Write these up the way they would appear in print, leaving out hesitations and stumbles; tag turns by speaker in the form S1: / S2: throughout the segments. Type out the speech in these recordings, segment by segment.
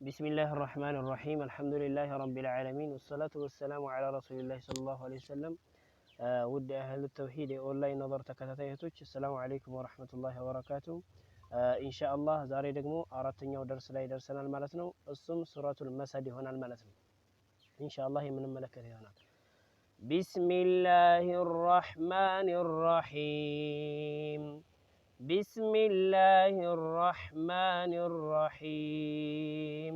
S1: بسم الله الرحمن الرحيم الحمد لله رب العالمين والصلاة والسلام على رسول الله صلى الله عليه وسلم ود أهل التوحيد أونلاين نظر تكتاتيتوش السلام عليكم ورحمة الله وبركاته إن شاء الله زاري دقمو أردتني ودرس لا يدرسنا الملتنو السم سورة المسد هنا الملتنو إن شاء الله من الملكة هنا بسم الله الرحمن الرحيم بسم الله الرحمن الرحيم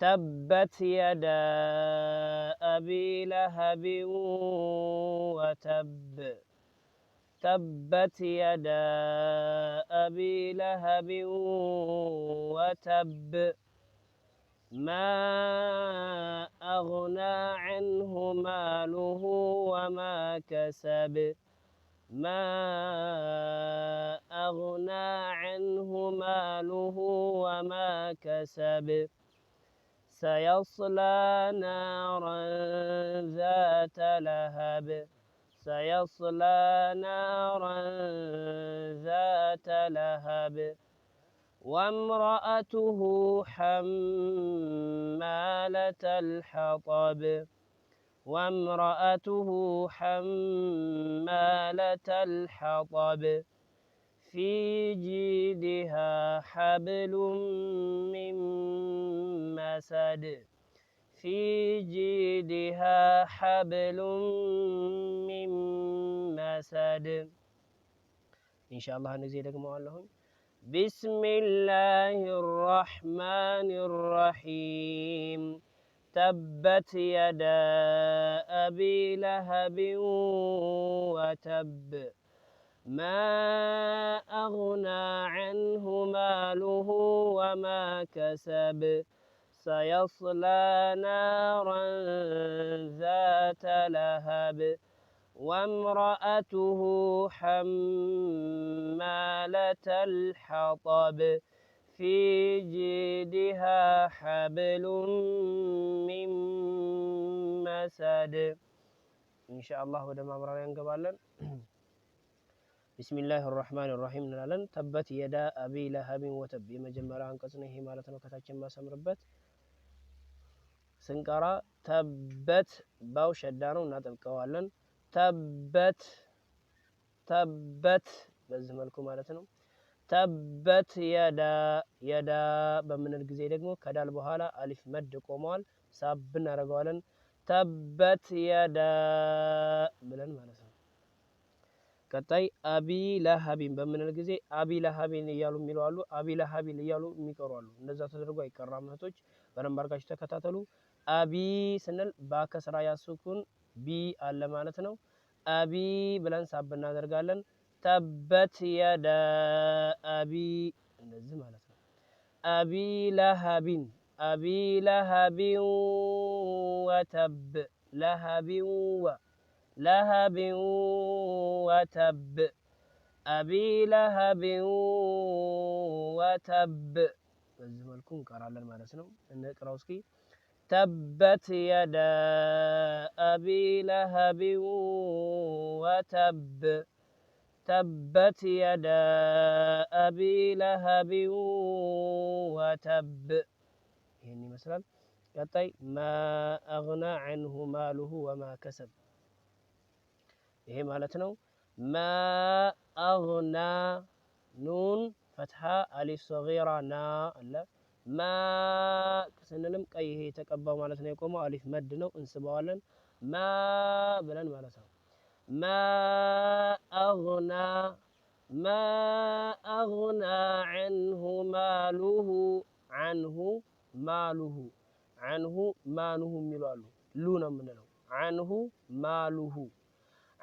S1: تبت يدا أبي لهب وتب تبت يدا أبي لهب وتب ما أغنى عنه ماله وما كسب ما أغنى عنه ماله وما كسب سيصلى نارا ذات لهب سيصلى نارا ذات لهب وامرأته حمالة الحطب وامرأته حمالة الحطب في جيدها حبل من مسد في جيدها حبل من مسد إن شاء الله نزيدكم الله بسم الله الرحمن الرحيم تبت يدا أبي لهب وتب ما أغنى عنه ماله وما كسب سيصلى نارا ذات لهب وامرأته حمالة الحطب في جيدها حبل من مسد إن شاء الله ودم أمرنا ينقبالا بسم الله الرحمن الرحيم نلالن تبت يدا أبي لهب وتب يمجمرا انقصنه هي مالتنا كتاچن ما سمربت سنقرا تبت باو شدانو እናጠብቀዋለን تبت تبت በዚህ መልኩ ማለት ነው تبت يدا በምንል ጊዜ ደግሞ ከዳል በኋላ አሊፍ መድ ቆመዋል ሳብ እናደርገዋለን تبت يدا ብለን ማለት ነው ቀጣይ አቢ ለሃቢን በምንል ጊዜ አቢ ለሃቢን እያሉ የሚሏሉ አቢ ለሃቢን እያሉ የሚቀሩ አሉ እንደዛ ተደርጎ አይቀራም እህቶች በደንብ አድርጋችሁ ተከታተሉ አቢ ስንል ባከስራ ያሱኩን ቢ አለ ማለት ነው አቢ ብለን ሳብ እናደርጋለን ተበት የዳ አቢ እንደዚህ ማለት ነው አቢ ለሃቢን ወተብ لهب وتب أبي لهب وتب በዚህ መልኩ እንቀራለን ማለት ነው እንቅራው እስኪ تبت يدا أبي لهب وتب تبت يدا أبي لهب وتب ይሄን ይመስላል ቀጣይ ما أغنى عنه ماله وما كسب ይሄ ማለት ነው ما أغنى نون فتحة ألف صغيرة نا አለ ما ስንልም ቀይ ይሄ ተቀባው ማለት ነው የቆመው አሊፍ መድ ነው እንስበዋለን ما ብለን ማለት ነው ما أغنى عنه ماله عنه ماله የሚሏሉ ሉ ነው የምንለው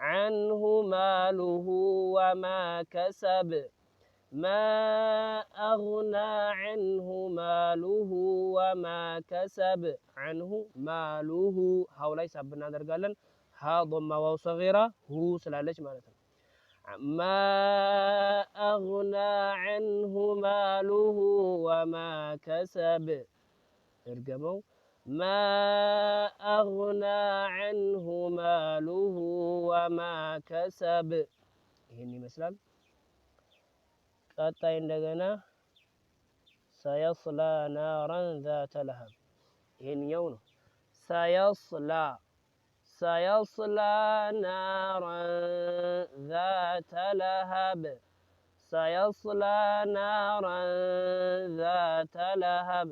S1: عنه ماله وما كسب ما أغنى عنه ماله وما كسب عنه ماله هؤلاء سبنا درجالن ها ضم واو صغيرة هو سلالش مالتنا ما أغنى عنه ماله وما كسب ارجموا ما أغنى عنه ماله وما كسب ይሄን ይመስላል ቀጣይ እንደገና سيصلى نارا ذات لهب ينيونه سيصلى نارا ذات لهب سيصلى نارا ذات لهب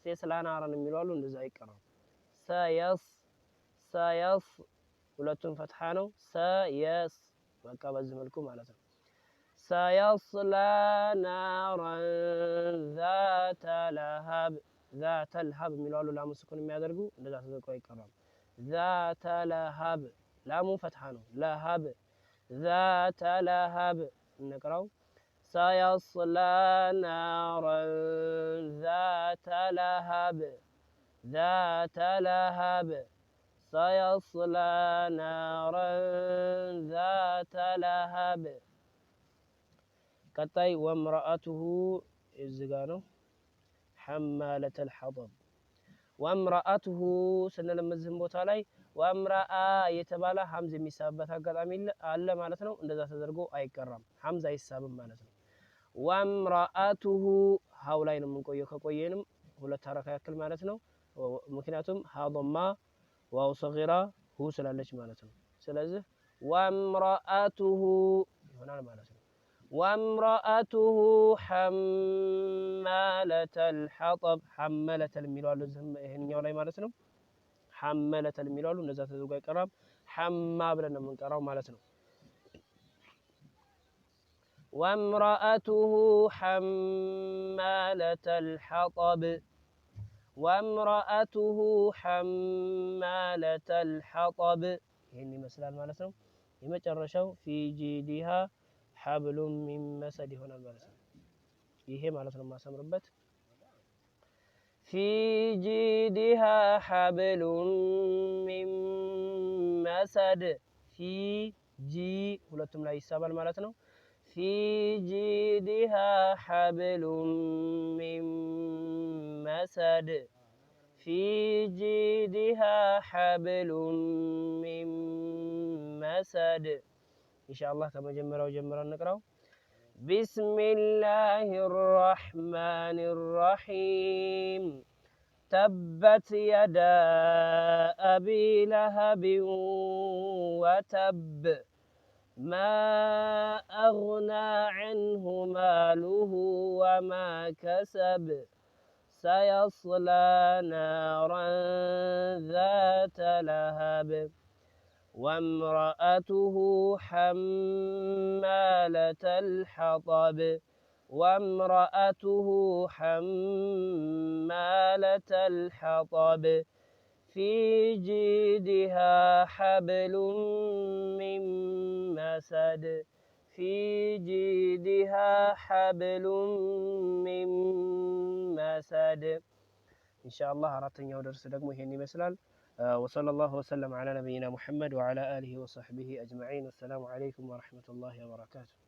S1: سيصلى نارا የሚሏሉ እንደዛ አይቀርም سيص ሁለቱም ፈትሐ ነው ሰየስ በቃ በዚህ መልኩ ማለት ነው سيصلى نارا ذات لهب ذات الهب የሚሏሉ ላሙ ስኩን የሚያደርጉ እንደዛ ተዘቆ አይቀርም ذات لهب ላሙ ፈትሐ ነው ለሀብ ذات لهب እንቀራው سيصلى نارا ذات لهب سيصلى نارا ذات لهب ቀጣይ ወምራአቱሁ እዚህ ጋር ነው حمالة الحطب ወምራአቱሁ ስንለምዝም ቦታ ላይ ወምራአ የተባለ ሐምዝ የሚሳብበት አጋጣሚ አለ ማለት ነው እንደዛ ተደርጎ አይቀራም ሐምዝ አይሳብም ማለት ነው ወምራአቱሁ ሃው ላይ ነው የምንቆየው ከቆየንም ሁለት ሐረካ ያክል ማለት ነው ምክንያቱም ሀضማ ዋው ሰጊራ ሁ ስላለች ማለት ነው ስለዚህ ወምራአቱሁ ይሆናል ማለት ነው وامرأته حمالة الحطب حمالة የሚሏሉ ይሄንኛው ላይ ማለት ነው حمالة የሚሏሉ እንደዛ ተዘጋ ይቀራም حማ ብለን ነው የምንቀራው ማለት ነው وامرأته حمالة الحطب ይሄን ይመስላል ማለት ነው የመጨረሻው في جيدها حبل من مسد هنا ማለት ነው ይሄ ማለት ነው ማሰምርበት في جيدها حبل من مسد في جي ሁለቱም ላይ ይሳባል ማለት ነው في جيدها حبل من مسد في جيدها حبل من مسد إن شاء الله كما جمروا نقرأ بسم الله الرحمن الرحيم تبت يدا أبي لهب وتب ما أغنى عنه ماله وما كسب سيصلى نارا ذات لهب وامرأته حمالة الحطب في جيدها حبل من مسد إن شاء الله أردتني ودرس دقمه هني مسلال وصلى الله وسلم على نبينا محمد وعلى آله وصحبه أجمعين والسلام عليكم ورحمة الله وبركاته